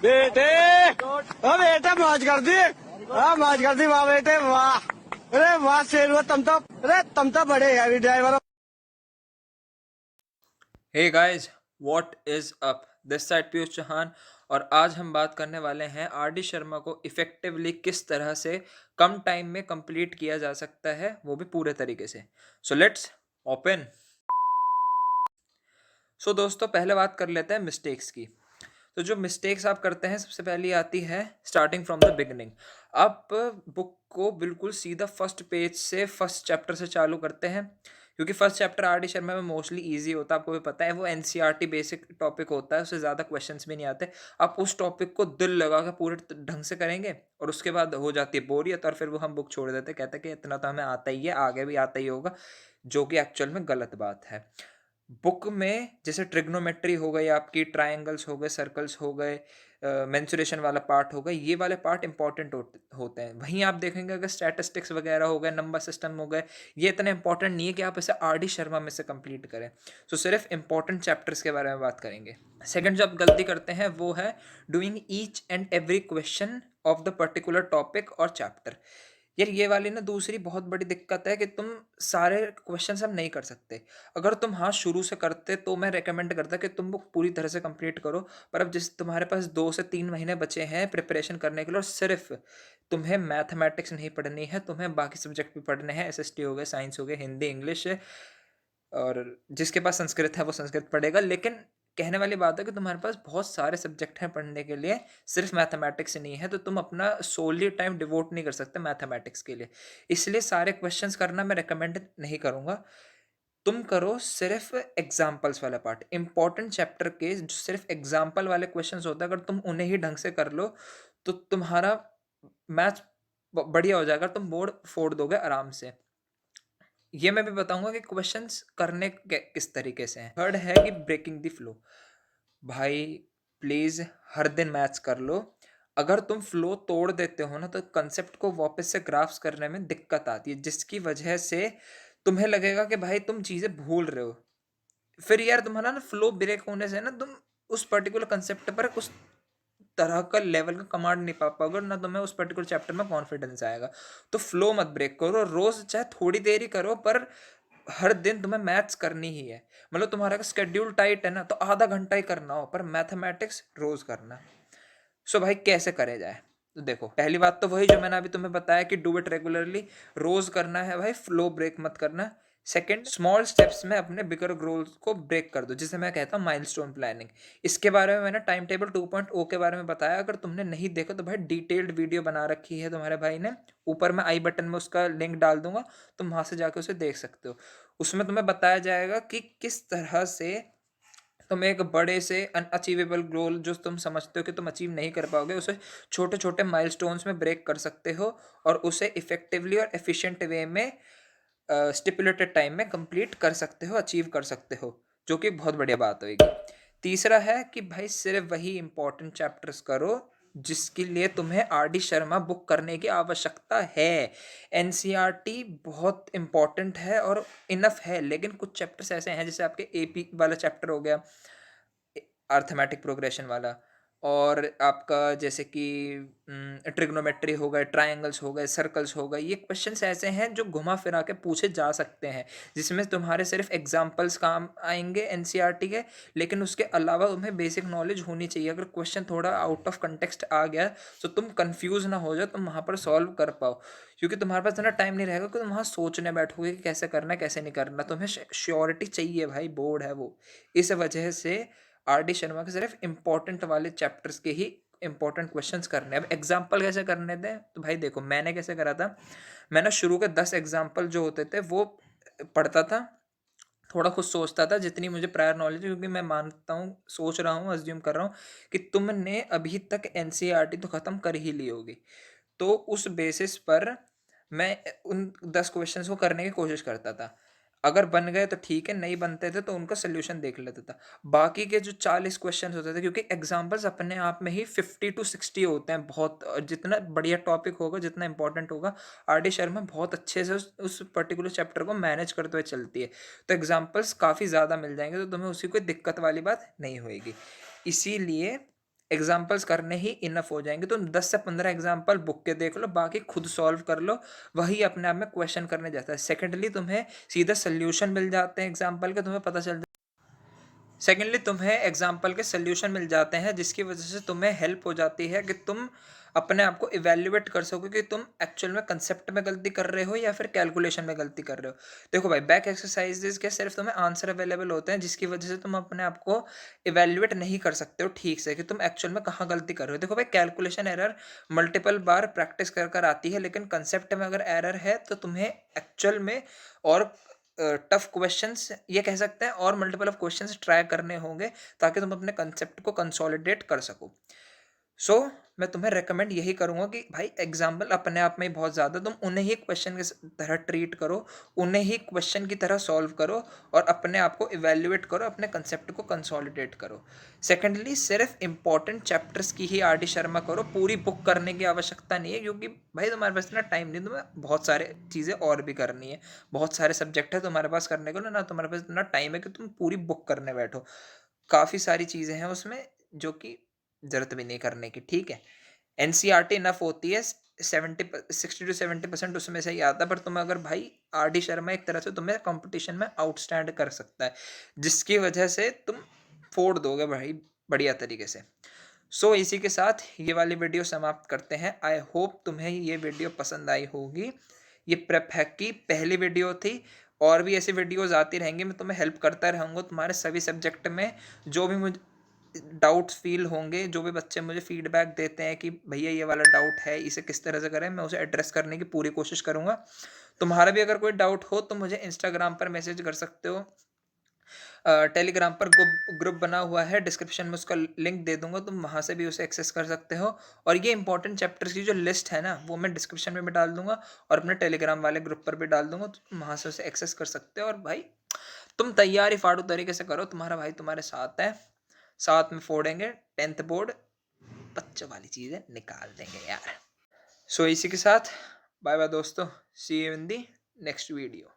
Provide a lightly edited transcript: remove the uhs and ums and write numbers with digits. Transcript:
बेटे हाँ बेटे मौज कर दी। हाँ मौज कर दी वाह बेटे वाह। अरे वाह शेर तुम तो बड़े हैवी ड्राइवर हो। Hey guys, what is up? This side Piyush Chauhan. और आज हम बात करने वाले हैं आर.डी. शर्मा को इफेक्टिवली किस तरह से कम टाइम में कंप्लीट किया जा सकता है, वो भी पूरे तरीके से। So let's open. सो दोस्तों, पहले बात कर लेते हैं मिस्टेक्स की। तो जो मिस्टेक्स आप करते हैं, सबसे पहली आती है स्टार्टिंग फ्रॉम द बिगिनिंग। आप बुक को बिल्कुल सीधा फर्स्ट पेज से, फर्स्ट चैप्टर से चालू करते हैं, क्योंकि first chapter R D Sharma में मोस्टली इजी होता है। आपको भी पता है, वो एनसीईआरटी बेसिक टॉपिक होता है, उससे ज़्यादा क्वेश्चंस भी नहीं आते। आप उस टॉपिक को दिल लगा कर पूरे ढंग से करेंगे और उसके बाद हो जाती है बोरियत, और फिर वो हम बुक छोड़ देते, कहते हैं कि इतना तो हमें आता ही है, आगे भी आता ही होगा, जो कि एक्चुअल में गलत बात है। बुक में जैसे ट्रिग्नोमेट्री हो गई, आपकी ट्रायंगल्स हो गए, सर्कल्स हो गए, मेंसुरेशन वाला पार्ट हो गया, ये वाले पार्ट इंपॉर्टेंट होते हैं। वहीं आप देखेंगे अगर स्टैटिस्टिक्स वगैरह हो गए, नंबर सिस्टम हो गए, ये इतने इंपॉर्टेंट नहीं है कि आप इसे आर डी शर्मा में से कंप्लीट करें। तो सिर्फ इंपॉर्टेंट चैप्टर्स के बारे में बात करेंगे। सेकंड जो आप गलती करते हैं वो है doing each and every question of the particular topic और चैप्टर। यार ये वाली ना दूसरी बहुत बड़ी दिक्कत है कि तुम सारे क्वेश्चन अब नहीं कर सकते। अगर तुम हाँ शुरू से करते तो मैं रेकमेंड करता कि तुम बुक पूरी तरह से कंप्लीट करो। पर अब जिस तुम्हारे पास 2 से 3 महीने बचे हैं प्रिपरेशन करने के लिए, और सिर्फ तुम्हें मैथमेटिक्स नहीं पढ़नी है, तुम्हें बाकी सब्जेक्ट भी पढ़ने हैं, एसएसटी हो गए, साइंस हो गए, हिंदी, इंग्लिश, और जिसके पास संस्कृत है वो संस्कृत पढ़ेगा। लेकिन कहने वाली बात है कि तुम्हारे पास बहुत सारे सब्जेक्ट हैं पढ़ने के लिए, सिर्फ मैथमेटिक्स नहीं है, तो तुम अपना सोली टाइम डिवोट नहीं कर सकते मैथमेटिक्स के लिए। इसलिए सारे क्वेश्चंस करना मैं रिकमेंड नहीं करूँगा। तुम करो सिर्फ एग्जाम्पल्स वाला पार्ट, इंपॉर्टेंट चैप्टर के जो सिर्फ एग्जाम्पल वाले क्वेश्चंस होते हैं, अगर तुम उन्हें ही ढंग से कर लो तो तुम्हारा मैथ बढ़िया हो जाएगा, तुम बोर्ड फोड़ दोगे आराम से। ये मैं भी बताऊंगा कि क्वेश्चंस करने किस तरीके से हैं। थर्ड है कि ब्रेकिंग द फ्लो। भाई प्लीज हर दिन मैथ्स कर लो। अगर तुम फ्लो तोड़ देते हो ना, तो कंसेप्ट को वापस से ग्राफ्स करने में दिक्कत आती है, जिसकी वजह से तुम्हें लगेगा कि भाई तुम चीजें भूल रहे हो। फिर यार तुम्हारा ना फ्लो ब्रेक होने से ना, तुम उस पर्टिकुलर कंसेप्ट पर उस तरह का लेवल का कमांड नहीं पा पाओगे, ना तुम्हें उस पर्टिकुलर चैप्टर में कॉन्फिडेंस आएगा। तो फ्लो मत ब्रेक करो, रोज चाहे थोड़ी देर ही करो, पर हर दिन तुम्हें मैथ्स करनी ही है। मतलब तुम्हारा स्केड्यूल टाइट है ना, तो आधा घंटा ही करना हो, पर मैथमेटिक्स रोज करना। सो भाई कैसे करे जाए? तो देखो, पहली बात तो वही जो मैंने अभी तुम्हें बताया कि डू इट रेगुलरली, रोज करना है भाई, फ्लो ब्रेक मत करना। सेकंड, स्मॉल स्टेप्स में अपने बिगर गोल्स को ब्रेक कर दो, जिसे मैं कहता हूँ माइलस्टोन प्लानिंग। इसके बारे में मैंने टाइम टेबल 2.0 के बारे में बताया, अगर तुमने नहीं देखा तो भाई डिटेल्ड वीडियो बना रखी है तुम्हारे भाई ने, ऊपर मैं आई बटन में उसका लिंक डाल दूंगा, तुम वहां से जाकर उसे देख सकते हो। उसमें तुम्हें बताया जाएगा कि किस तरह से तुम एक बड़े से अनअचीवेबल गोल जो तुम समझते हो कि तुम अचीव नहीं कर पाओगे, उसे छोटे छोटे माइलस्टोन्स में ब्रेक कर सकते हो, और उसे इफेक्टिवली और एफिशिएंट वे में स्टिपुलेटेड टाइम में कंप्लीट कर सकते हो, अचीव कर सकते हो, जो कि बहुत बढ़िया बात होगी। तीसरा है कि भाई सिर्फ वही इंपॉर्टेंट चैप्टर्स करो जिसके लिए तुम्हें आर डी शर्मा बुक करने की आवश्यकता है। एनसीईआरटी बहुत इंपॉर्टेंट है और इनफ है, लेकिन कुछ चैप्टर्स ऐसे हैं, जैसे आपके एपी वाला चैप्टर हो गया, अर्थमेटिक प्रोग्रेशन वाला, और आपका जैसे कि ट्रिग्नोमेट्री हो गए, ट्रायंगल्स हो गए, सर्कल्स हो गए, ये क्वेश्चंस ऐसे हैं जो घुमा फिरा के पूछे जा सकते हैं, जिसमें तुम्हारे सिर्फ एग्जांपल्स काम आएंगे एनसीईआरटी के। लेकिन उसके अलावा तुम्हें बेसिक नॉलेज होनी चाहिए। अगर क्वेश्चन थोड़ा आउट ऑफ कंटेक्स्ट आ गया तो तुम कंफ्यूज ना हो जाओ, तुम वहाँ पर सॉल्व कर पाओ, क्योंकि तुम्हारे पास इतना टाइम नहीं रहेगा कि तुम वहाँ सोचने बैठोगे कि कैसे करना है कैसे नहीं करना। तुम्हें श्योरिटी चाहिए भाई, बोर्ड है वो। इस वजह से आर डी शर्मा के सिर्फ इंपॉर्टेंट वाले चैप्टर्स के ही इंपॉर्टेंट क्वेश्चंस करने हैं। अब एग्जाम्पल कैसे करने दें, तो भाई देखो मैंने कैसे करा था। मैंने शुरू के 10 एग्जाम्पल जो होते थे वो पढ़ता था, थोड़ा खुद सोचता था जितनी मुझे प्रायर नॉलेज है, क्योंकि मैं मानता हूँ, सोच रहा हूँ, अज्यूम कर रहा हूँ कि तुमने अभी तक एनसीईआरटी तो ख़त्म कर ही ली होगी। तो उस बेसिस पर मैं उन 10 क्वेश्चंस को करने की कोशिश करता था। अगर बन गए तो ठीक है, नहीं बनते थे तो उनका सोल्यूशन देख लेता था। बाकी के जो 40 क्वेश्चंस होते थे, क्योंकि एग्जाम्पल्स अपने आप में ही 50 to 60 होते हैं, बहुत जितना बढ़िया टॉपिक होगा, जितना इंपॉर्टेंट होगा, आर डी शर्मा बहुत अच्छे से उस पर्टिकुलर चैप्टर को मैनेज करते हुए चलती है। तो एग्जाम्पल्स काफ़ी ज़्यादा मिल जाएंगे, तो तुम्हें उसी कोई दिक्कत वाली बात नहीं होगी। इसीलिए एग्जाम्पल्स करने ही इनफ हो जाएंगे। तुम 10 से 15 एग्जाम्पल बुक के देख लो, बाकी खुद सॉल्व कर लो, वही अपने आप में क्वेश्चन करने जाता है। सेकेंडली तुम्हें सीधा सोल्यूशन मिल जाते हैं एग्जाम्पल के, तुम्हें पता चल सेकेंडली तुम्हें एग्जाम्पल के सोल्यूशन मिल जाते हैं, जिसकी वजह से तुम्हें हेल्प हो जाती है कि तुम अपने आप को इवेल्युएट कर सको कि तुम एक्चुअल में कंसेप्ट में गलती कर रहे हो या फिर कैलकुलेशन में गलती कर रहे हो। देखो भाई, बैक एक्सरसाइजेज के सिर्फ तुम्हें आंसर अवेलेबल होते हैं, जिसकी वजह से तुम अपने आप को इवेल्युएट नहीं कर सकते हो ठीक से कि तुम एक्चुअल में कहाँ गलती कर रहे हो। देखो भाई, कैलकुलेशन एरर मल्टीपल बार प्रैक्टिस कर कर आती है, लेकिन कंसेप्ट में अगर एरर है तो तुम्हें एक्चुअल में और टफ क्वेश्चंस, ये कह सकते हैं, और मल्टीपल ऑफ क्वेश्चंस ट्राई करने होंगे ताकि तुम अपने कंसेप्ट को कंसोलिडेट कर सको। सो मैं तुम्हें रेकमेंड यही करूंगा कि भाई एग्जाम्पल अपने आप में ही बहुत ज़्यादा, तुम उन्हें ही क्वेश्चन के तरह ट्रीट करो, उन्हें ही क्वेश्चन की तरह सॉल्व करो और अपने आप को इवेल्युएट करो, अपने कंसेप्ट को कंसोलिडेट करो। सेकेंडली, सिर्फ इंपॉर्टेंट चैप्टर्स की ही आर डी शर्मा करो, पूरी बुक करने की आवश्यकता नहीं है, क्योंकि भाई तुम्हारे पास इतना टाइम नहीं, तुम्हें बहुत सारे चीज़ें और भी करनी है, बहुत सारे सब्जेक्ट है तुम्हारे पास करने को ना तुम्हारे पास इतना टाइम है कि तुम पूरी बुक करने बैठो। काफ़ी सारी चीज़ें हैं उसमें जो कि ज़रूरत भी नहीं करने की, ठीक है। एनसीईआरटी इनफ होती है, 60 to 70% उसमें से ही आता है, पर तुम्हें अगर भाई आर डी शर्मा एक तरह से तुम्हें कंपटीशन में आउटस्टैंड कर सकता है, जिसकी वजह से तुम फोड़ दोगे भाई बढ़िया तरीके से। सो इसी के साथ ये वाली वीडियो समाप्त करते हैं। आई होप तुम्हें ये वीडियो पसंद आई होगी। ये प्रेप हैक की पहली वीडियो थी, और भी ऐसी वीडियोस आती रहेंगी, मैं तुम्हें हेल्प करता रहूँगा तुम्हारे सभी सब्जेक्ट में। जो भी मुझे डाउट्स फील होंगे, जो भी बच्चे मुझे फीडबैक देते हैं कि भैया ये वाला डाउट है, इसे किस तरह से करें, मैं उसे एड्रेस करने की पूरी कोशिश करूँगा। तुम्हारा भी अगर कोई डाउट हो तो मुझे इंस्टाग्राम पर मैसेज कर सकते हो, टेलीग्राम पर ग्रुप बना हुआ है, डिस्क्रिप्शन में उसका लिंक दे दूंगा, तुम वहाँ से भी उसे एक्सेस कर सकते हो। और ये इंपॉर्टेंट चैप्टर्स की जो लिस्ट है ना, वो मैं डिस्क्रिप्शन में भी डाल दूंगा और अपने टेलीग्राम वाले ग्रुप पर भी डाल दूंगा, तो तुम वहाँ से उसे एक्सेस कर सकते हो। और भाई तुम तैयारी फाड़ू तरीके से करो, तुम्हारा भाई तुम्हारे साथ है, साथ में फोड़ेंगे 10th बोर्ड, बच्चों वाली चीज़ें निकाल देंगे यार। सो इसी के साथ बाय बाय दोस्तों, see you in the next video.